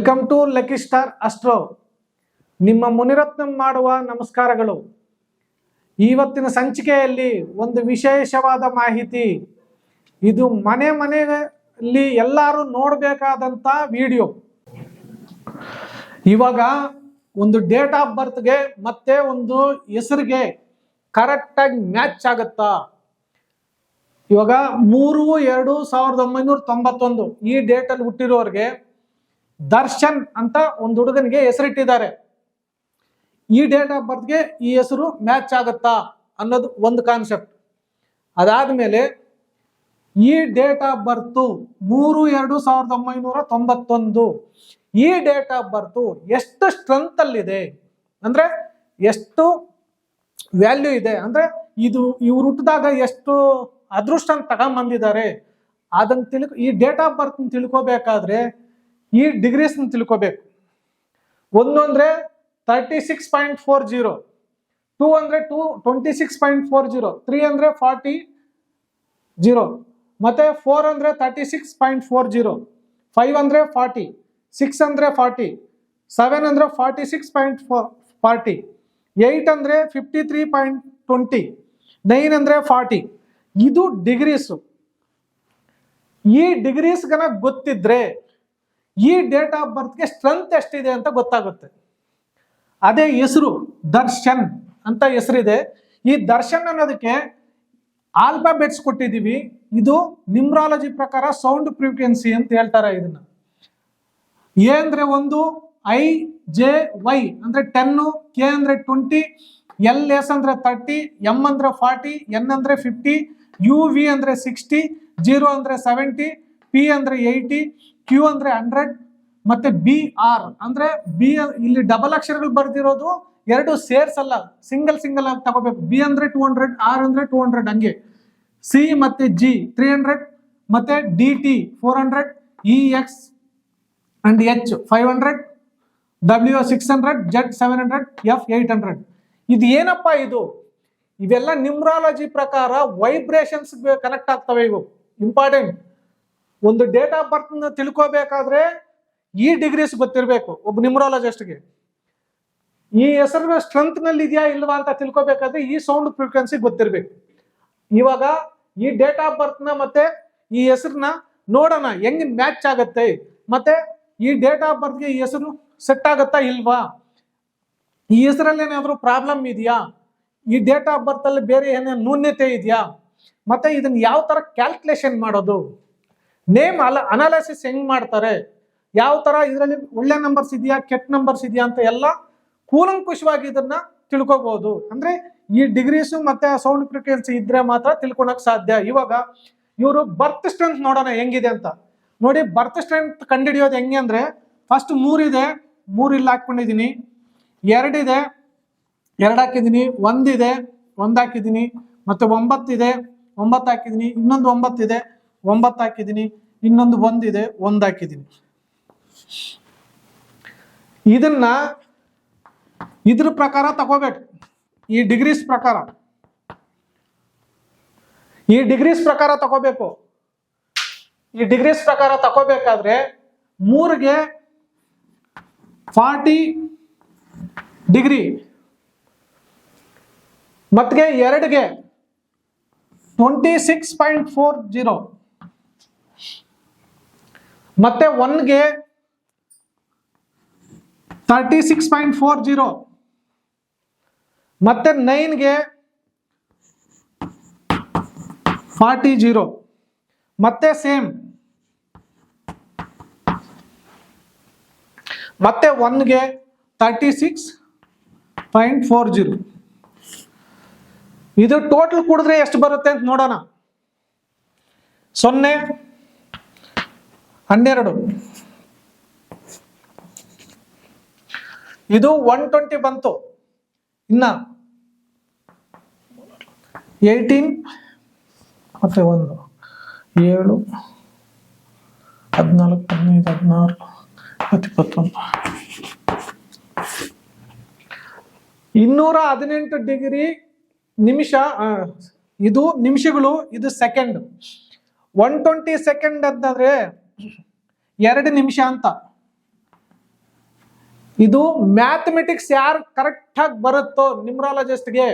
Welcome to lucky star astro. ನಿಮ್ಮ ಮುನಿರತ್ನ ಮಾಡುವ ನಮಸ್ಕಾರಗಳು. ಇವತ್ತಿನ ಸಂಚಿಕೆಯಲ್ಲಿ ಒಂದು ವಿಶೇಷವಾದ ಮಾಹಿತಿ. ಇದು ಮನೆಯಲ್ಲಿ ಎಲ್ಲರೂ ನೋಡಬೇಕಾದಂತ ವಿಡಿಯೋ. ಇವಾಗ ಒಂದು ಡೇಟ್ ಆಫ್ ಬರ್ತ್ಗೆ ಮತ್ತೆ ಒಂದು ಹೆಸರಿಗೆ ಕರೆಕ್ಟ್ ಆಗಿ ಮ್ಯಾಚ್ ಆಗುತ್ತಾ? ಇವಾಗ 3/2/1991 ಈ ಡೇಟ್ ಅಲ್ಲಿ ಹುಟ್ಟಿರೋರ್ಗೆ ದರ್ಶನ್ ಅಂತ ಒಂದು ಹುಡುಗನಿಗೆ ಹೆಸರಿಟ್ಟಿದ್ದಾರೆ. ಈ ಡೇಟ್ ಆಫ್ ಬರ್ತ್ಗೆ ಈ ಹೆಸರು ಮ್ಯಾಚ್ ಆಗುತ್ತಾ ಅನ್ನೋದು ಒಂದು ಕಾನ್ಸೆಪ್ಟ್. ಅದಾದ್ಮೇಲೆ ಈ ಡೇಟ್ ಆಫ್ ಬರ್ತ್ 3/2/1991 ಈ ಡೇಟ್ ಆಫ್ ಬರ್ತ್ ಎಷ್ಟು ಸ್ಟ್ರೆಂತ್ ಅಲ್ಲಿದೆ ಅಂದ್ರೆ ಎಷ್ಟು ವ್ಯಾಲ್ಯೂ ಇದೆ ಅಂದ್ರೆ ಇವ್ರು ಹುಟ್ಟಿದಾಗ ಎಷ್ಟು ಅದೃಷ್ಟ ಅಂತ ತಗೊಂಬಂದಿದ್ದಾರೆ ಅದನ್ನ ಈ ಡೇಟ್ ಆಫ್ ಬರ್ತ್ ತಿಳ್ಕೋಬೇಕಾದ್ರೆ ಈ ಡಿಗ್ರೀಸ್ ತಿಳ್ಕೋಬೇಕು. 1 ಅಂದ್ರೆ 36.40, 2 ಅಂದ್ರೆ 26.40, 3 ಅಂದ್ರೆ 40, ಮತ್ತೆ 4 ಅಂದ್ರೆ 36.40, 5 ಅಂದ್ರೆ 40, 6 ಅಂದ್ರೆ 40, 7 ಅಂದ್ರೆ 46.40, 8 ಅಂದ್ರೆ 53.20, 9 ಅಂದ್ರೆ 40. ಇದು ಡಿಗ್ರೀಸ್. ಈ ಡಿಗ್ರೀಸ್ ಗೊತ್ತಿದ್ರೆ ಈ ಡೇಟ್ ಆಫ್ ಬರ್ತ್ಗೆ ಸ್ಟ್ರೆಂತ್ ಎಷ್ಟಿದೆ ಅಂತ ಗೊತ್ತಾಗುತ್ತೆ. ಅದೇ ಹೆಸರು ದರ್ಶನ್ ಅಂತ ಹೆಸರಿದೆ. ಈ ದರ್ಶನ್ ಅನ್ನೋದಕ್ಕೆ ಆಲ್ಫಾಬೆಟ್ಸ್ ಕೊಟ್ಟಿದ್ದೀವಿ. ಇದು ನ್ಯೂಮರಾಲಜಿ ಪ್ರಕಾರ ಸೌಂಡ್ ಫ್ರೀಕ್ವೆನ್ಸಿ ಅಂತ ಹೇಳ್ತಾರೆ. ಇದನ್ನ ಎ ಅಂದ್ರೆ 1, IJY ಅಂದ್ರೆ 10, K ಅಂದ್ರೆ 20, LS ಅಂದ್ರೆ 30, M ಅಂದ್ರೆ 40, N ಅಂದ್ರೆ 50, UV ಅಂದ್ರೆ 60, 0 ಅಂದ್ರೆ 70, P ಅಂದ್ರೆ 80, Q ಅಂದ್ರೆ 100, ಮತ್ತೆ BR ಅಂದ್ರೆ ಬಿ ಇಲ್ಲಿ ಡಬಲ್ ಅಕ್ಷರಗಳು ಬರ್ದಿರೋದು ಎರಡು ಸೇರ್ಸ್ ಅಲ್ಲ, ಸಿಂಗಲ್ ಆಗಿ ತಗೋಬೇಕು. B ಅಂದ್ರೆ 200, R ಅಂದ್ರೆ 200, ಹಂಗೆ C ಮತ್ತೆ G 300, ಮತ್ತೆ DT 400, EX and H 500, W 600, Z 700, F 800. ಇದು ಏನಪ್ಪಾ? ಇವೆಲ್ಲ ನ್ಯೂಮರಾಲಜಿ ಪ್ರಕಾರ ವೈಬ್ರೇಷನ್ಸ್ ಕನೆಕ್ಟ್ ಆಗ್ತವೆ. ಇವು ಇಂಪಾರ್ಟೆಂಟ್. ಒಂದು ಡೇಟ್ ಆಫ್ ಬರ್ತ್ ತಿಳ್ಕೋಬೇಕಾದ್ರೆ ಈ ಡಿಗ್ರೀಸ್ ಗೊತ್ತಿರಬೇಕು ಒಬ್ಬ ನ್ಯೂಮರಾಲಜಿಸ್ಟ್ಗೆ. ಈ ಹೆಸರು ಸ್ಟ್ರೆಂತ್ ನಲ್ಲಿ ಇದೆಯಾ ಇಲ್ವಾ ಅಂತ ತಿಳ್ಕೋಬೇಕಾದ್ರೆ ಈ ಸೌಂಡ್ ಫ್ರೀಕ್ವೆನ್ಸಿ ಗೊತ್ತಿರ್ಬೇಕು. ಇವಾಗ ಈ ಡೇಟ್ ಆಫ್ ಬರ್ತ್ ನ ಮತ್ತೆ ಈ ಹೆಸರನ್ನ ನೋಡೋಣ ಹೆಂಗ್ ಮ್ಯಾಚ್ ಆಗತ್ತೆ, ಮತ್ತೆ ಈ ಡೇಟ್ ಆಫ್ ಬರ್ತ್ಗೆ ಈ ಹೆಸರು ಸೆಟ್ ಆಗತ್ತಾ ಇಲ್ವಾ, ಈ ಹೆಸರಲ್ಲಿ ಏನಾದ್ರು ಪ್ರಾಬ್ಲಮ್ ಇದೆಯಾ, ಈ ಡೇಟ್ ಆಫ್ ಬರ್ತ್ ಅಲ್ಲಿ ಬೇರೆ ಏನೇನು ನ್ಯೂನ್ಯತೆ ಇದೆಯಾ, ಮತ್ತೆ ಇದನ್ನ ಯಾವ ತರ ಕ್ಯಾಲ್ಕುಲೇಷನ್ ಮಾಡೋದು, ನೇಮ್ ಅನಾಲಿಸಿಸ್ ಹೆಂಗ್ ಮಾಡ್ತಾರೆ, ಯಾವ ತರ ಇದರಲ್ಲಿ ಒಳ್ಳೆ ನಂಬರ್ಸ್ ಇದೆಯಾ ಕೆಟ್ಟ ನಂಬರ್ಸ್ ಇದೆಯಾ ಅಂತ ಎಲ್ಲ ಕೂಲಂಕುಷವಾಗಿ ಇದನ್ನ ತಿಳ್ಕೋಬಹುದು. ಅಂದ್ರೆ ಈ ಡಿಗ್ರೀಸ್ ಮತ್ತೆ ಸೌಂಡ್ ಫ್ರೀಕ್ವೆನ್ಸಿ ಇದ್ರೆ ಮಾತ್ರ ತಿಳ್ಕೊಳಕ್ ಸಾಧ್ಯ. ಇವಾಗ ಇವರು ಬರ್ತ್ ಸ್ಟ್ರೆಂತ್ ನೋಡೋಣ ಹೆಂಗಿದೆ ಅಂತ. ನೋಡಿ, ಬರ್ತ್ ಸ್ಟ್ರೆಂತ್ ಕಂಡುಹಿಡಿಯೋದು ಹೆಂಗೆ ಅಂದ್ರೆ ಫಸ್ಟ್ 3 ಇದೆ, 3 ಇಲ್ಲಿ ಹಾಕೊಂಡಿದೀನಿ, 2 ಇದೆ, 2 ಹಾಕಿದೀನಿ, 1 ಇದೆ, 1 ಹಾಕಿದೀನಿ, ಮತ್ತೆ 9 ಇದೆ, 9 ಹಾಕಿದೀನಿ, ಇನ್ನೊಂದು 9 ಇದೆ, 9 ಹಾಕಿದೀನಿ, ಇನ್ನೊಂದು 1 ಇದೆ, 1 ಹಾಕಿದೀನಿ. ಇದನ್ನ ಇದ್ರ ಪ್ರಕಾರ ತಗೋಬೇಕು. ಈ ಡಿಗ್ರೀಸ್ ಪ್ರಕಾರ ತಗೋಬೇಕು. ಈ ಡಿಗ್ರೀಸ್ ಪ್ರಕಾರ ತಗೋಬೇಕಾದ್ರೆ 3ಗೆ 40 ಡಿಗ್ರಿ, ಮತ್ತೆ 2ಗೆ 26.40, ಮತ್ತೆ 1ಗೆ 36.40, ಮತ್ತೆ 9ಗೆ 40, ಮತ್ತೆ ಸೇಮ್, ಮತ್ತೆ 1ಗೆ 36.40. ಇದು ಟೋಟಲ್ ಕೂಡಿದ್ರೆ ಎಷ್ಟು ಬರುತ್ತೆ ಅಂತ ನೋಡೋಣ. 0, 12, ಇದು 120 ಬಂತು. ಇನ್ನ 18 ಮತ್ತೆ 1, 7, 14, 15, 16, 21, 218 ಡಿಗ್ರಿ ನಿಮಿಷ. ಇದು ನಿಮಿಷಗಳು, ಇದು ಸೆಕೆಂಡ್. 120 ಸೆಕೆಂಡ್ ಅಂತಂದ್ರೆ 2 ನಿಮಿಷ ಅಂತ. ಇದು ಮ್ಯಾಥಮೆಟಿಕ್ಸ್ ಯಾರು ಕರೆಕ್ಟ್ ಆಗಿ ಬರುತ್ತೋ ನ್ಯೂಮರಾಲಜಿಸ್ಟ್ಗೆ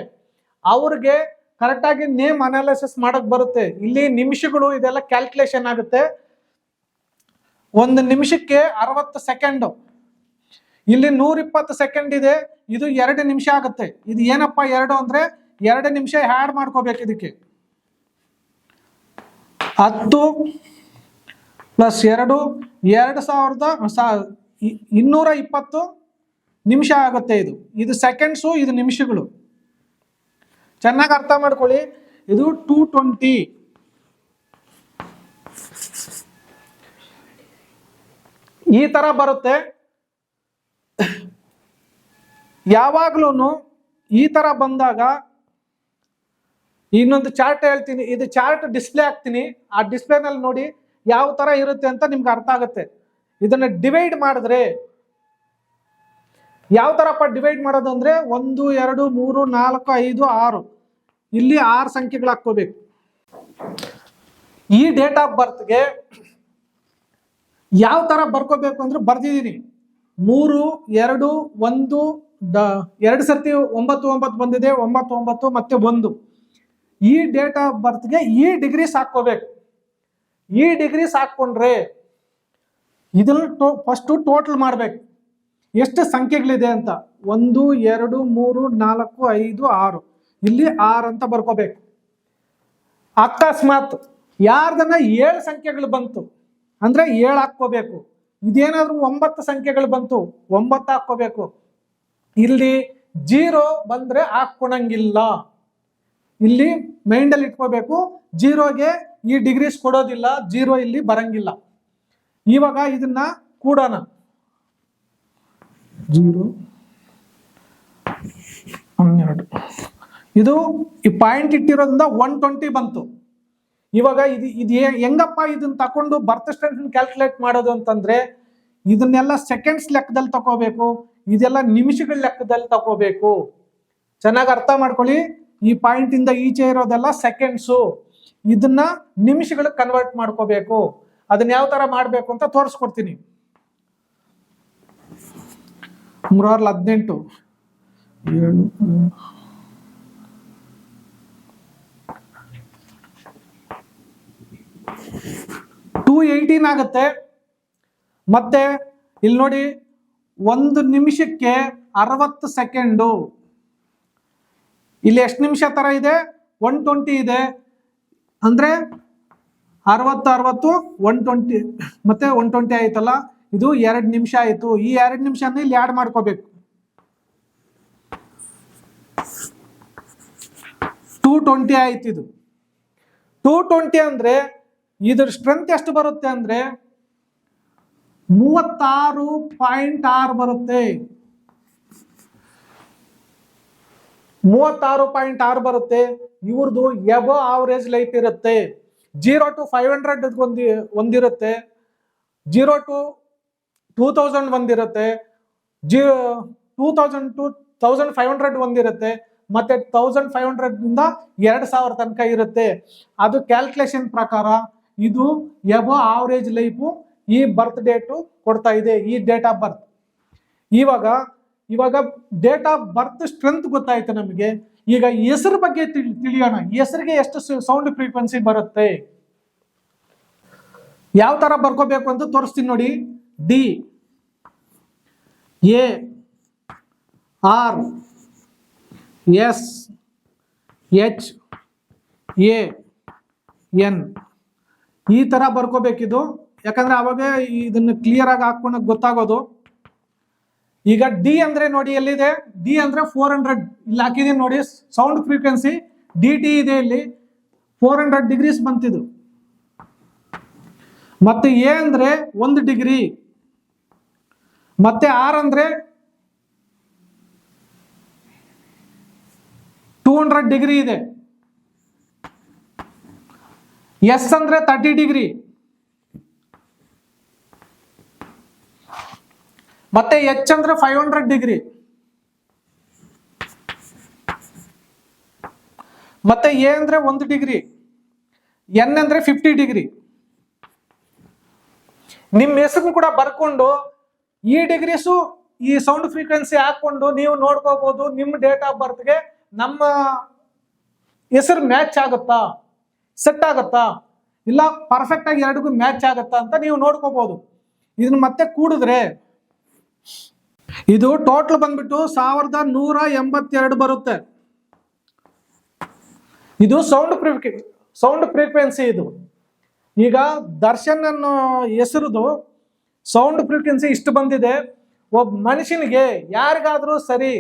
ಅವ್ರಿಗೆ ಕರೆಕ್ಟ್ ಆಗಿ ನೇಮ್ ಅನಾಲಿಸಿಸ್ ಮಾಡಕ್ ಬರುತ್ತೆ. ಇಲ್ಲಿ ನಿಮಿಷಗಳು ಇದೆಲ್ಲ ಕ್ಯಾಲ್ಕುಲೇಷನ್ ಆಗುತ್ತೆ. 1 ನಿಮಿಷಕ್ಕೆ 60 ಸೆಕೆಂಡ್, ಇಲ್ಲಿ 120 ಸೆಕೆಂಡ್ ಇದೆ, ಇದು 2 ನಿಮಿಷ ಆಗುತ್ತೆ. ಇದು ಏನಪ್ಪಾ 2 ಅಂದ್ರೆ 2 ನಿಮಿಷ ಹ್ಯಾಡ್ ಮಾಡ್ಕೋಬೇಕು. ಇದಕ್ಕೆ 10 + 2 2220 ನಿಮಿಷ ಆಗುತ್ತೆ. ಇದು ಸೆಕೆಂಡ್ಸು, ಇದು ನಿಮಿಷಗಳು. ಚೆನ್ನಾಗಿ ಅರ್ಥ ಮಾಡ್ಕೊಳ್ಳಿ. ಇದು 220. ಈ ತರ ಬರುತ್ತೆ. ಯಾವಾಗ್ಲೂ ಈ ತರ ಬಂದಾಗ ಇನ್ನೊಂದು ಚಾರ್ಟ್ ಹೇಳ್ತೀನಿ. ಇದು ಚಾರ್ಟ್ ಡಿಸ್ಪ್ಲೇ ಹಾಕ್ತೀನಿ. ಆ ಡಿಸ್ಪ್ಲೇನಲ್ಲಿ ನೋಡಿ ಯಾವ ತರ ಇರುತ್ತೆ ಅಂತ ನಿಮ್ಗೆ ಅರ್ಥ ಆಗುತ್ತೆ. ಇದನ್ನ ಡಿವೈಡ್ ಮಾಡಿದ್ರೆ ಯಾವ ತರಪ್ಪ ಡಿವೈಡ್ ಮಾಡೋದು ಅಂದ್ರೆ 1 2 3 4 5 6 ಇಲ್ಲಿ 6 ಸಂಖ್ಯೆಗಳು ಹಾಕೋಬೇಕು. ಈ ಡೇಟ್ ಆಫ್ ಬರ್ತ್ಗೆ ಯಾವ ತರ ಬರ್ಕೋಬೇಕು ಅಂದ್ರೆ ಬರ್ದಿದ್ದೀನಿ. 3 2 1 2 ಸರ್ತಿ 9 9 ಬಂದಿದೆ, 9 9 ಮತ್ತೆ 1. ಈ ಡೇಟ್ ಆಫ್ ಬರ್ತ್ಗೆ ಈ ಡಿಗ್ರೀಸ್ ಹಾಕೋಬೇಕು. ಈ ಡಿಗ್ರೀಸ್ ಹಾಕೊಂಡ್ರೆ ಇದನ್ನ ಫಸ್ಟ್ ಟೋಟಲ್ ಮಾಡ್ಬೇಕು, ಎಷ್ಟು ಸಂಖ್ಯೆಗಳಿದೆ ಅಂತ. 1 2 3 4 5 6 ಇಲ್ಲಿ 6 ಅಂತ ಬರ್ಕೋಬೇಕು. ಅಕಸ್ಮಾತ್ ಯಾರ್ದನ್ನ 7 ಸಂಖ್ಯೆಗಳು ಬಂತು ಅಂದ್ರೆ 7 ಹಾಕೋಬೇಕು. ಇದೇನಾದ್ರೂ 9 ಸಂಖ್ಯೆಗಳು ಬಂತು 9 ಹಾಕೋಬೇಕು. ಇಲ್ಲಿ 0 ಬಂದ್ರೆ ಹಾಕೊಳಂಗಿಲ್ಲ. ಇಲ್ಲಿ ಮೈಂಡಲ್ಲಿ ಇಟ್ಕೋಬೇಕು, 0ಗೆ ಈ ಡಿಗ್ರೀಸ್ ಕೊಡೋದಿಲ್ಲ, 0 ಇಲ್ಲಿ ಬರಂಗಿಲ್ಲ. ಇವಾಗ ಇದನ್ನ ಕೂಡೋಣ. 0 12 ಇದು ಈ ಪಾಯಿಂಟ್ ಇಟ್ಟಿರೋದ್ರಿಂದ 120 ಬಂತು. ಇವಾಗ ಇದು ಹೆಂಗಪ್ಪ ಇದನ್ನ ತಕೊಂಡು ಬರ್ತ್ ಸ್ಟ್ರೆಂತ್ ಕ್ಯಾಲ್ಕುಲೇಟ್ ಮಾಡೋದು ಅಂತಂದ್ರೆ ಇದನ್ನೆಲ್ಲ ಸೆಕೆಂಡ್ಸ್ ಲೆಕ್ಕದಲ್ಲಿ ತಗೋಬೇಕು, ಇದೆಲ್ಲ ನಿಮಿಷಗಳ ಲೆಕ್ಕದಲ್ಲಿ ತಗೋಬೇಕು. ಚೆನ್ನಾಗಿ ಅರ್ಥ ಮಾಡ್ಕೊಳ್ಳಿ. ಈ ಪಾಯಿಂಟ್ ಇಂದ ಈಚೆ ಇರೋದೆಲ್ಲ ಸೆಕೆಂಡ್ಸು, ಇದನ್ನ ನಿಮಿಷಗಳಿಗೆ ಕನ್ವರ್ಟ್ ಮಾಡ್ಕೋಬೇಕು. ಅದನ್ನ ಯಾವ ತರ ಮಾಡ್ಬೇಕು ಅಂತ ತೋರಿಸ್ಕೊಡ್ತೀನಿ. 3 18 218 ಆಗುತ್ತೆ. ಮತ್ತೆ ಇಲ್ಲಿ ನೋಡಿ 1 ನಿಮಿಷಕ್ಕೆ 60 ಸೆಕೆಂಡು. ಇಲ್ಲಿ ಎಷ್ಟು ನಿಮಿಷ ತರ ಇದೆ? 120 ಇದೆ. ಅಂದ್ರೆ 60 60 120 ಮತ್ತೆ 120 ಆಯ್ತಲ್ಲ, ಇದು 2 ನಿಮಿಷ ಆಯ್ತು. ಈ 2 ನಿಮಿಷನ ಇಲ್ಲಿ ಆಡ್ ಮಾಡ್ಕೋಬೇಕು. 220 ಆಯ್ತು. ಇದು 220 ಅಂದ್ರೆ ಇದ್ರ ಸ್ಟ್ರೆಂತ್ ಎಷ್ಟು ಬರುತ್ತೆ ಅಂದ್ರೆ 36.6 ಬರುತ್ತೆ. 36.6 ಬರುತ್ತೆ. ಇವ್ರದ್ದು ಎಬೋ ಆವರೇಜ್ ಲೈಫ್ ಇರುತ್ತೆ. 0 to 500 ಒಂದಿರುತ್ತೆ, 0 to 2000 ಒಂದಿರುತ್ತೆ, 2000 to 1500 ಒಂದಿರುತ್ತೆ, ಮತ್ತೆ 1500 ಇಂದ 2000 ತನಕ ಇರುತ್ತೆ. ಅದು ಕ್ಯಾಲ್ಕುಲೇಷನ್ ಪ್ರಕಾರ ಇದು ಎಬೋ ಆವರೇಜ್ ಲೈಫು ಈ ಬರ್ತ್ ಡೇಟು ಕೊಡ್ತಾ ಇದೆ, ಈ ಡೇಟ್ ಆಫ್ ಬರ್ತ್. ಇವಾಗ ಡೇಟ್ ಆಫ್ ಬರ್ತ್ ಸ್ಟ್ರೆಂತ್ ಗೊತ್ತಾಯ್ತು ನಮಗೆ. ಈಗ ಹೆಸರು ಬಗ್ಗೆ ತಿಳಿಯೋಣ. ಹೆಸರಿಗೆ ಎಷ್ಟು ಸೌಂಡ್ ಫ್ರೀಕ್ವೆನ್ಸಿ ಬರುತ್ತೆ, ಯಾವ ತರ ಬರ್ಕೋಬೇಕು ಅಂತ ತೋರಿಸ್ತೀನಿ ನೋಡಿ. D, A, R, S, H, A, N ಈ ತರ ಬರ್ಕೋಬೇಕಿದು. ಯಾಕಂದ್ರೆ ಅವಾಗ ಇದನ್ನ ಕ್ಲಿಯರ್ ಆಗಿ ಹಾಕೊಂಡಾಗ ಗೊತ್ತಾಗೋದು. ಈಗ ಡಿ ಅಂದ್ರೆ ನೋಡಿ ಎಲ್ಲಿದೆ? ಡಿ ಅಂದ್ರೆ 400 ಇಲ್ಲಿ ಹಾಕಿದೀನಿ ನೋಡಿ. ಸೌಂಡ್ ಫ್ರೀಕ್ವೆನ್ಸಿ ಡಿ ಟಿ ಇದೆ, ಇಲ್ಲಿ 400 ಡಿಗ್ರೀಸ್ ಬಂತಿದ್ದು. ಮತ್ತೆ ಎ ಅಂದ್ರೆ 1 ಡಿಗ್ರಿ, ಮತ್ತೆ ಆರ್ ಅಂದ್ರೆ 200 ಡಿಗ್ರಿ ಇದೆ, ಎಸ್ ಅಂದ್ರೆ 30 ಡಿಗ್ರಿ, ಮತ್ತೆ ಎಚ್ ಅಂದ್ರೆ 500 ಡಿಗ್ರಿ, ಮತ್ತೆ ಎ ಅಂದ್ರೆ 1 ಡಿಗ್ರಿ, ಎನ್ ಅಂದ್ರೆ 50 ಡಿಗ್ರಿ. ನಿಮ್ಮ ಹೆಸರು ಕೂಡ ಬರ್ಕೊಂಡು ಈ ಡಿಗ್ರೀಸು ಈ ಸೌಂಡ್ ಫ್ರೀಕ್ವೆನ್ಸಿ ಹಾಕೊಂಡು ನೀವು ನೋಡ್ಕೋಬಹುದು ನಿಮ್ಮ ಡೇಟ್ ಆಫ್ ಬರ್ತ್ಗೆ ನಮ್ಮ ಹೆಸರು ಮ್ಯಾಚ್ ಆಗುತ್ತಾ, ಸೆಟ್ ಆಗುತ್ತಾ, ಇಲ್ಲ ಪರ್ಫೆಕ್ಟ್ ಆಗಿ ಎರಡಿಗೂ ಮ್ಯಾಚ್ ಆಗುತ್ತಾ ಅಂತ ನೀವು ನೋಡ್ಕೋಬಹುದು. ಇದನ್ನ ಮತ್ತೆ ಕೂಡಿದ್ರೆ ಇದು ಟೋಟಲ್ ಬಂದ್ಬಿಟ್ಟು 1182 ಬರುತ್ತೆ. ಇದು ಸೌಂಡ್ ಫ್ರೀಕ್ವೆನ್ಸಿ. ಇದು ಈಗ ದರ್ಶನ್ ಅನ್ನೋ ಹೆಸರುದು ಸೌಂಡ್ ಫ್ರೀಕ್ವೆನ್ಸಿ ಇಷ್ಟು ಬಂದಿದೆ. ಒಬ್ಬ ಮನುಷ್ಯನಿಗೆ ಯಾರಿಗಾದ್ರೂ ಸರಿ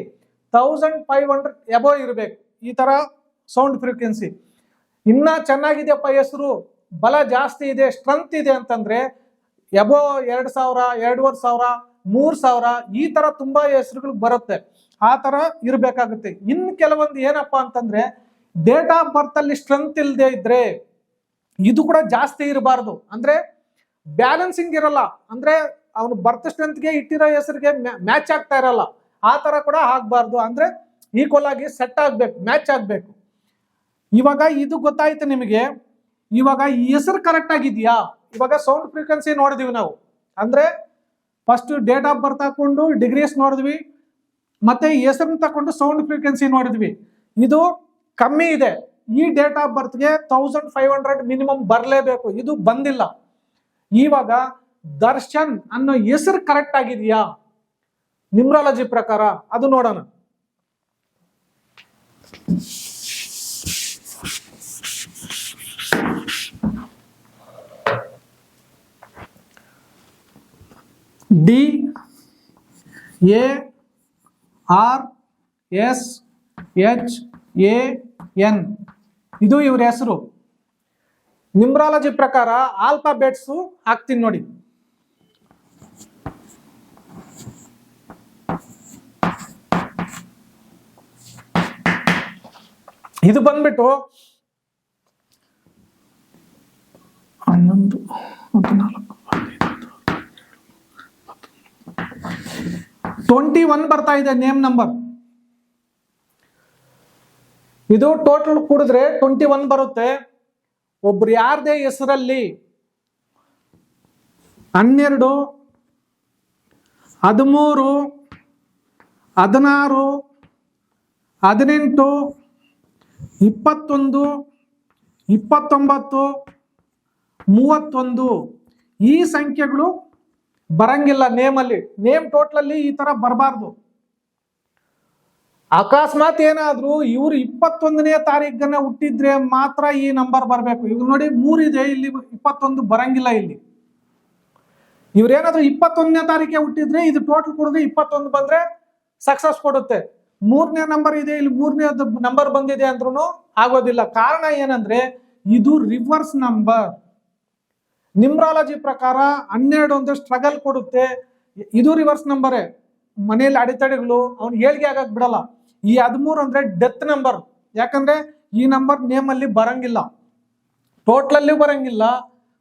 1500 ಎಬೋ ಇರಬೇಕು ಈ ತರ ಸೌಂಡ್ ಫ್ರೀಕ್ವೆನ್ಸಿ. ಇನ್ನ ಚೆನ್ನಾಗಿದೆಯಪ್ಪ ಹೆಸರು, ಬಲ ಜಾಸ್ತಿ ಇದೆ, ಸ್ಟ್ರೆಂತ್ ಇದೆ ಅಂತಂದ್ರೆ ಎಬೋ 2000, 2500, 3000 ಈ ತರ ತುಂಬಾ ಹೆಸರುಗಳು ಬರುತ್ತೆ. ಆ ತರ ಇರ್ಬೇಕಾಗುತ್ತೆ. ಇನ್ನು ಕೆಲವೊಂದು ಏನಪ್ಪಾ ಅಂತಂದ್ರೆ ಡೇಟ್ ಆಫ್ ಬರ್ತ್ ಅಲ್ಲಿ ಸ್ಟ್ರೆಂತ್ ಇಲ್ಲದೆ ಇದ್ರೆ ಇದು ಕೂಡ ಜಾಸ್ತಿ ಇರಬಾರ್ದು, ಅಂದ್ರೆ ಬ್ಯಾಲೆನ್ಸಿಂಗ್ ಇರಲ್ಲ, ಅಂದ್ರೆ ಅವನು ಬರ್ತ್ ಸ್ಟ್ರೆಂತ್ಗೆ ಇಟ್ಟಿರೋ ಹೆಸರಿಗೆ ಮ್ಯಾಚ್ ಆಗ್ತಾ ಇರಲ್ಲ. ಆ ತರ ಕೂಡ ಆಗ್ಬಾರ್ದು, ಅಂದ್ರೆ ಈಕ್ವಲ್ ಆಗಿ ಸೆಟ್ ಆಗ್ಬೇಕು, ಮ್ಯಾಚ್ ಆಗ್ಬೇಕು. ಇವಾಗ ಇದು ಗೊತ್ತಾಯ್ತು ನಿಮಗೆ. ಇವಾಗ ಈ ಹೆಸರು ಕರೆಕ್ಟ್ ಆಗಿದ್ಯಾ? ಇವಾಗ ಸೌಂಡ್ ಫ್ರೀಕ್ವೆನ್ಸಿ ನೋಡಿದ್ವಿ ನಾವು, ಅಂದ್ರೆ ಫಸ್ಟ್ ಡೇಟ್ ಆಫ್ ಬರ್ತ್ ಹಾಕೊಂಡು ಡಿಗ್ರೀಸ್ ನೋಡಿದ್ವಿ, ಮತ್ತೆ ಹೆಸರನ್ನ ತಕೊಂಡು ಸೌಂಡ್ ಫ್ರೀಕ್ವೆನ್ಸಿ ನೋಡಿದ್ವಿ. ಇದು ಕಮ್ಮಿ ಇದೆ. ಈ ಡೇಟ್ ಆಫ್ ಬರ್ತ್ಗೆ 1500 ಮಿನಿಮಮ್ ಬರಲೇಬೇಕು, ಇದು ಬಂದಿಲ್ಲ. ಇವಾಗ ದರ್ಶನ್ ಅನ್ನೋ ಹೆಸರು ಕರೆಕ್ಟ್ ಆಗಿದೆಯಾ ನ್ಯೂಮರಾಲಜಿ ಪ್ರಕಾರ ಅದು ನೋಡೋಣ. DARSHAN ಇದು ಇವ್ರ ಹೆಸರು. ನ್ಯೂಮರಾಲಜಿ ಪ್ರಕಾರ ಆಲ್ಫಾಬೆಟ್ಸ್ ಹಾಕ್ತೀನಿ ನೋಡಿ. ಇದು ಬಂದ್ಬಿಟ್ಟು 11, 14, 21 ಬರ್ತಾ ಇದೆ ನೇಮ್ ನಂಬರ್. ಇದು ಟೋಟಲ್ ಕೂಡಿದ್ರೆ 21 ಬರುತ್ತೆ. ಒಬ್ರು ಯಾರದೇ ಹೆಸರಲ್ಲಿ 12, 13, 16, 18, 21, 29, 31 ಈ ಸಂಖ್ಯೆಗಳು ಬರಂಗಿಲ್ಲ ನೇಮಲ್ಲಿ. ನೇಮ್ ಟೋಟಲಲ್ಲಿ ಈ ತರ ಬರಬಾರ್ದು. ಅಕಸ್ಮಾತ್ ಏನಾದ್ರೂ ಇವ್ರು 21ನೇ ತಾರೀಖನ್ನ ಹುಟ್ಟಿದ್ರೆ ಮಾತ್ರ ಈ ನಂಬರ್ ಬರಬೇಕು. ಇವ್ರು ನೋಡಿ 3 ಇದೆ, ಇಲ್ಲಿ 21 ಬರಂಗಿಲ್ಲ. ಇಲ್ಲಿ ಇವ್ರೇನಾದ್ರೂ 21ನೇ ತಾರೀಖೆ ಹುಟ್ಟಿದ್ರೆ ಇದು ಟೋಟಲ್ ಕೊಡಿದ್ರೆ 21 ಬಂದ್ರೆ ಸಕ್ಸಸ್ ಕೊಡುತ್ತೆ. 3ನೇ ನಂಬರ್ ಇದೆ, ಇಲ್ಲಿ 3ನೇ ನಂಬರ್ ಬಂದಿದೆ ಅಂದ್ರೂ ಆಗೋದಿಲ್ಲ. ಕಾರಣ ಏನಂದ್ರೆ ಇದು ರಿವರ್ಸ್ ನಂಬರ್. ನ್ಯೂಮರಾಲಜಿ ಪ್ರಕಾರ 12 ಒಂದು ಸ್ಟ್ರಗಲ್ ಕೊಡುತ್ತೆ. ಇದು ರಿವರ್ಸ್ ನಂಬರೇ. ಮನೆಯಲ್ಲಿ ಅಡೆತಡೆಗಳು ಅವ್ನು ಏಳಿಗೆ ಆಗಕ್ ಬಿಡಲ್ಲ. ಈ 13 ಅಂದ್ರೆ ಡೆತ್ ನಂಬರ್. ಯಾಕಂದ್ರೆ ಈ ನಂಬರ್ ನೇಮ್ ಅಲ್ಲಿ ಬರಂಗಿಲ್ಲ, ಟೋಟಲ್ ಅಲ್ಲಿ ಬರಂಗಿಲ್ಲ,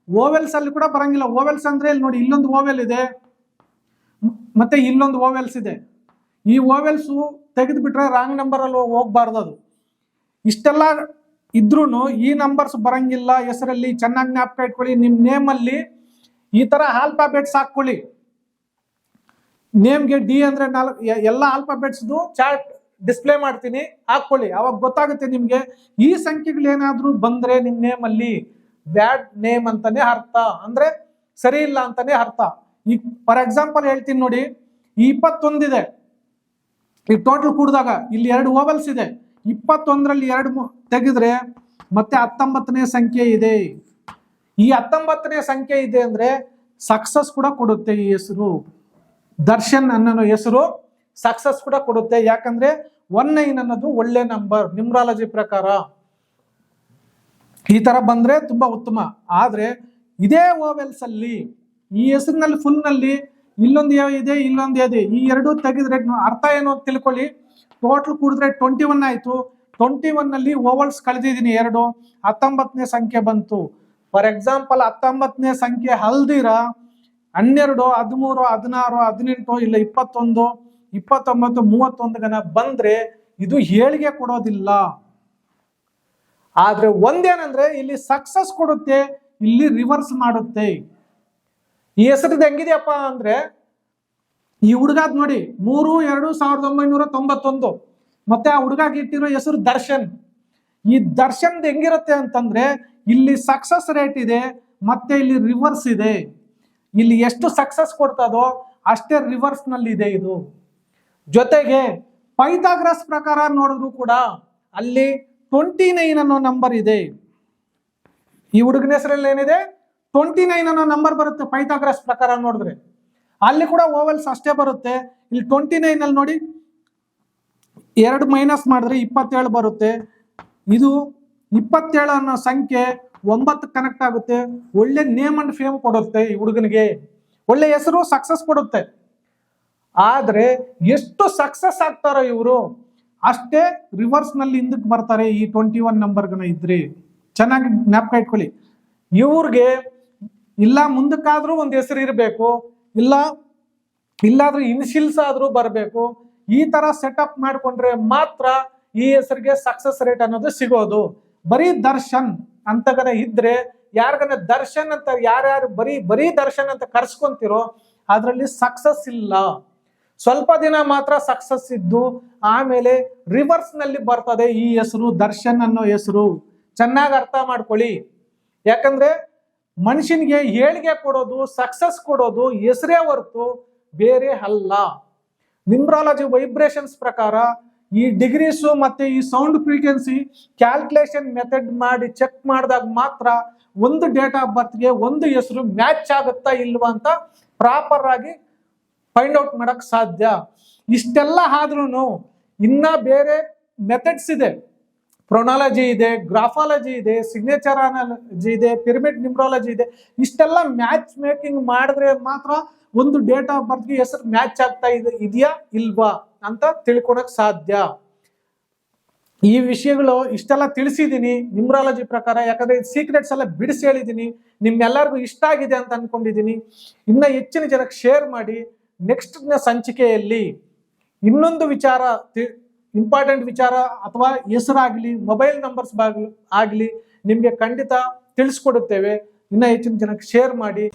ಓವೆಲ್ಸ್ ಅಲ್ಲಿ ಕೂಡ ಬರಂಗಿಲ್ಲ. ಓವೆಲ್ಸ್ ಅಂದ್ರೆ ಇಲ್ಲಿ ನೋಡಿ, ಇಲ್ಲೊಂದು ಓವೆಲ್ ಇದೆ, ಮತ್ತೆ ಇಲ್ಲೊಂದು ಓವೆಲ್ಸ್ ಇದೆ. ಈ ಓವೆಲ್ಸ್ ತೆಗೆದು ಬಿಟ್ರೆ ರಾಂಗ್ ನಂಬರ್ ಅಲ್ಲಿ ಹೋಗ್ಬಾರ್ದು. ಅದು ಇಷ್ಟೆಲ್ಲ ಇದ್ರೂ ಈ ನಂಬರ್ಸ್ ಬರಂಗಿಲ್ಲ ಹೆಸರಲ್ಲಿ. ಚೆನ್ನಾಗಿ ಜ್ಞಾಪಕ ಇಟ್ಕೊಳ್ಳಿ. ನಿಮ್ ನೇಮ್ ಅಲ್ಲಿ ಈ ತರ ಆಲ್ಫಾಬೆಟ್ಸ್ ಹಾಕೊಳ್ಳಿ. ನೇಮ್ಗೆ ಡಿ ಅಂದ್ರೆ 4 ಎಲ್ಲ ಆಲ್ಫಾಬೆಟ್ಸ್ ಚಾರ್ಟ್ ಡಿಸ್ಪ್ಲೇ ಮಾಡ್ತೀನಿ, ಹಾಕೊಳ್ಳಿ. ಅವಾಗ ಗೊತ್ತಾಗುತ್ತೆ ನಿಮ್ಗೆ. ಈ ಸಂಖ್ಯೆಗಳು ಏನಾದ್ರೂ ಬಂದ್ರೆ ನಿಮ್ ನೇಮ್ ಅಲ್ಲಿ ಬ್ಯಾಡ್ ನೇಮ್ ಅಂತಾನೆ ಅರ್ಥ, ಅಂದ್ರೆ ಸರಿ ಇಲ್ಲ ಅಂತಾನೆ ಅರ್ಥ. ಈಗ ಫಾರ್ ಎಕ್ಸಾಂಪಲ್ ಹೇಳ್ತೀನಿ ನೋಡಿ, ಈ 21 ಇದೆ. ಈ ಟೋಟಲ್ ಕೂಡಿದಾಗ ಇಲ್ಲಿ 2 ಓವಲ್ಸ್ ಇದೆ. 21ರಲ್ಲಿ 2 ತೆಗೆದ್ರೆ ಮತ್ತೆ 19ನೇ ಸಂಖ್ಯೆ ಇದೆ. ಈ 19ನೇ ಸಂಖ್ಯೆ ಇದೆ ಅಂದ್ರೆ ಸಕ್ಸಸ್ ಕೂಡ ಕೊಡುತ್ತೆ. ಈ ಹೆಸರು ದರ್ಶನ್ ಅನ್ನೋ ಹೆಸರು ಸಕ್ಸಸ್ ಕೂಡ ಕೊಡುತ್ತೆ. ಯಾಕಂದ್ರೆ 19 ಅನ್ನೋದು ಒಳ್ಳೆ ನಂಬರ್ ನ್ಯೂಮರಾಲಜಿ ಪ್ರಕಾರ. ಈ ತರ ಬಂದ್ರೆ ತುಂಬಾ ಉತ್ತಮ. ಆದ್ರೆ ಇದೇ ಓವೆಲ್ಸ್ ಅಲ್ಲಿ ಈ ಹೆಸರಿನಲ್ಲಿ ಫುಲ್ ನಲ್ಲಿ ಇಲ್ಲೊಂದು ಇದೆ, ಇಲ್ಲೊಂದು ಇದೆ. ಈ 2 ತೆಗೆದ್ರೆ ಅರ್ಥ ಏನು ಅಂತ ತಿಳ್ಕೊಳ್ಳಿ. ಟೋಟಲ್ ಕೂಡಿದ್ರೆ 21 ಆಯ್ತು. 21 ನಲ್ಲಿ ಓವಲ್ಸ್ ಕಳೆದಿದ್ದೀನಿ 2, 19ನೇ ಸಂಖ್ಯೆ ಬಂತು. ಫಾರ್ ಎಕ್ಸಾಂಪಲ್ 19ನೇ ಸಂಖ್ಯೆ ಅಲ್ದಿರ 12, 13, 16, 18 ಇಲ್ಲ 21, 29, 31 ಗನ ಬಂದ್ರೆ ಇದು ಏಳಿಗೆ ಕೊಡೋದಿಲ್ಲ. ಆದ್ರೆ ಒಂದೇನಂದ್ರೆ ಇಲ್ಲಿ ಸಕ್ಸಸ್ ಕೊಡುತ್ತೆ, ಇಲ್ಲಿ ರಿವರ್ಸ್ ಮಾಡುತ್ತೆ. ಈ ಹೆಸರಿದ್ದು ಹೆಂಗಿದೆಯಪ್ಪ ಅಂದ್ರೆ ಈ ಹುಡುಗಾದ್ ನೋಡಿ 3/2/1991. ಮತ್ತೆ ಆ ಹುಡುಗಾಗ ಇಟ್ಟಿರೋ ಹೆಸರು ದರ್ಶನ್. ಈ ದರ್ಶನ್ ಹೆಂಗಿರುತ್ತೆ ಅಂತಂದ್ರೆ ಇಲ್ಲಿ ಸಕ್ಸಸ್ ರೇಟ್ ಇದೆ, ಮತ್ತೆ ಇಲ್ಲಿ ರಿವರ್ಸ್ ಇದೆ. ಇಲ್ಲಿ ಎಷ್ಟು ಸಕ್ಸಸ್ ಕೊಡ್ತದೋ ಅಷ್ಟೇ ರಿವರ್ಸ್ ನಲ್ಲಿ ಇದೆ ಇದು. ಜೊತೆಗೆ ಪೈಥಾಗರಸ್ ಪ್ರಕಾರ ನೋಡಿದ್ರು ಕೂಡ ಅಲ್ಲಿ 29 ಅನ್ನೋ ನಂಬರ್ ಇದೆ. ಈ ಹುಡುಗನ ಹೆಸರಲ್ಲಿ ಏನಿದೆ 29 ಅನ್ನೋ ನಂಬರ್ ಬರುತ್ತೆ ಪೈಥಾಗರಸ್ ಪ್ರಕಾರ ನೋಡಿದ್ರೆ. ಅಲ್ಲಿ ಕೂಡ ಓವಲ್ಸ್ ಅಷ್ಟೇ ಬರುತ್ತೆ. ಇಲ್ಲಿ 29 ಅಲ್ಲಿ ನೋಡಿ 2 ಮೈನಸ್ ಮಾಡಿದ್ರೆ 27 ಬರುತ್ತೆ. ಇದು 27 ಅನ್ನೋ ಸಂಖ್ಯೆ 9 ಕನೆಕ್ಟ್ ಆಗುತ್ತೆ. ಒಳ್ಳೆ ನೇಮ್ ಅಂಡ್ ಫೇಮ್ ಕೊಡುತ್ತೆ ಈ ಹುಡುಗನಿಗೆ, ಒಳ್ಳೆ ಹೆಸರು ಸಕ್ಸಸ್ ಕೊಡುತ್ತೆ. ಆದ್ರೆ ಎಷ್ಟು ಸಕ್ಸಸ್ ಆಗ್ತಾರೋ ಇವರು ಅಷ್ಟೇ ರಿವರ್ಸ್ ನಲ್ಲಿ ಹಿಂದಕ್ಕೆ ಬರ್ತಾರೆ. ಈ 21 ನಂಬರ್ಗನ ಇದ್ರಿ ಚೆನ್ನಾಗಿ ಜ್ಞಾಪಕ ಇಟ್ಕೊಳ್ಳಿ. ಇವ್ರಿಗೆ ಇಲ್ಲ ಮುಂದಕ್ಕಾದ್ರೂ ಒಂದು ಹೆಸರು ಇರಬೇಕು, ಇಲ್ಲಾದ್ರೂ ಇನಿಷಿಯಲ್ಸ್ ಆದ್ರೂ ಬರಬೇಕು. ಈ ತರ ಸೆಟಪ್ ಮಾಡ್ಕೊಂಡ್ರೆ ಮಾತ್ರ ಈ ಹೆಸರಿಗೆ ಸಕ್ಸಸ್ ರೇಟ್ ಅನ್ನೋದು ಸಿಗೋದು. ಬರೀ ದರ್ಶನ್ ಅಂತಗನ ಇದ್ರೆ ಯಾರಿಗನ ದರ್ಶನ್ ಅಂತ ಯಾರ್ಯಾರು ಬರೀ ದರ್ಶನ್ ಅಂತ ಕರ್ಸ್ಕೊಂತಿರೋ ಅದ್ರಲ್ಲಿ ಸಕ್ಸಸ್ ಇಲ್ಲ. ಸ್ವಲ್ಪ ದಿನ ಮಾತ್ರ ಸಕ್ಸಸ್ ಇದ್ದು ಆಮೇಲೆ ರಿವರ್ಸ್ ನಲ್ಲಿ ಬರ್ತದೆ ಈ ಹೆಸರು, ದರ್ಶನ್ ಅನ್ನೋ ಹೆಸರು. ಚೆನ್ನಾಗಿ ಅರ್ಥ ಮಾಡ್ಕೊಳ್ಳಿ. ಯಾಕಂದ್ರೆ ಮನುಷ್ಯನಿಗೆ ಏಳಿಗೆ ಕೊಡೋದು, ಸಕ್ಸಸ್ ಕೊಡೋದು ಹೆಸರೇ ಹೊರತು ಬೇರೆ ಅಲ್ಲ. ನ್ಯೂಮರಾಲಜಿ ವೈಬ್ರೇಷನ್ಸ್ ಪ್ರಕಾರ ಈ ಡಿಗ್ರೀಸು ಮತ್ತೆ ಈ ಸೌಂಡ್ ಫ್ರೀಕ್ವೆನ್ಸಿ ಕ್ಯಾಲ್ಕುಲೇಷನ್ ಮೆಥಡ್ ಮಾಡಿ ಚೆಕ್ ಮಾಡಿದಾಗ ಮಾತ್ರ ಒಂದು ಡೇಟ್ ಆಫ್ ಬರ್ತ್ಗೆ ಒಂದು ಹೆಸರು ಮ್ಯಾಚ್ ಆಗುತ್ತಾ ಇಲ್ವಾ ಅಂತ ಪ್ರಾಪರ್ ಆಗಿ ಫೈಂಡ್ ಔಟ್ ಮಾಡಕ್ ಸಾಧ್ಯ. ಇಷ್ಟೆಲ್ಲ ಆದ್ರೂ ಇನ್ನ ಬೇರೆ ಮೆಥಡ್ಸ್ ಇದೆ. ಪ್ರೊನಾಲಜಿ ಇದೆ, ಗ್ರಾಫಾಲಜಿ ಇದೆ, ಸಿಗ್ನೇಚರ್ ಅನಾಲಜಿ ಇದೆ, ಪಿರಮಿಡ್ ನ್ಯೂಮರಾಲಜಿ ಇದೆ. ಇಷ್ಟೆಲ್ಲ ಮ್ಯಾಚ್ ಮೇಕಿಂಗ್ ಮಾಡಿದ್ರೆ ಮಾತ್ರ ಒಂದು ಡೇಟ್ ಆಫ್ ಬರ್ತ್ಗೆ ಹೆಸರು ಮ್ಯಾಚ್ ಆಗ್ತಾ ಇದೆಯಾ ಇಲ್ವಾ ಅಂತ ತಿಳ್ಕೊಳಕ್ ಸಾಧ್ಯ. ಈ ವಿಷಯಗಳು ಇಷ್ಟೆಲ್ಲ ತಿಳಿಸಿದೀನಿ ನ್ಯೂಮರಾಲಜಿ ಪ್ರಕಾರ. ಯಾಕಂದ್ರೆ ಸೀಕ್ರೆಟ್ಸ್ ಎಲ್ಲ ಬಿಡಿಸಿ ಹೇಳಿದೀನಿ. ನಿಮ್ಮೆಲ್ಲರಿಗೂ ಇಷ್ಟ ಆಗಿದೆ ಅಂತ ಅನ್ಕೊಂಡಿದೀನಿ. ಇನ್ನ ಹೆಚ್ಚಿನ ಜನಕ್ಕೆ ಶೇರ್ ಮಾಡಿ. ನೆಕ್ಸ್ಟ್ ಸಂಚಿಕೆಯಲ್ಲಿ ಇನ್ನೊಂದು ವಿಚಾರ, ಇಂಪಾರ್ಟೆಂಟ್ ವಿಚಾರ ಅಥವಾ ಹೆಸರಾಗ್ಲಿ ಮೊಬೈಲ್ ನಂಬರ್ಸ್ ಆಗ್ಲಿ ನಿಮ್ಗೆ ಖಂಡಿತ ತಿಳಿಸ್ಕೊಡುತ್ತೇವೆ. ಇನ್ನ ಹೆಚ್ಚಿನ ಜನಕ್ಕೆ ಶೇರ್ ಮಾಡಿ.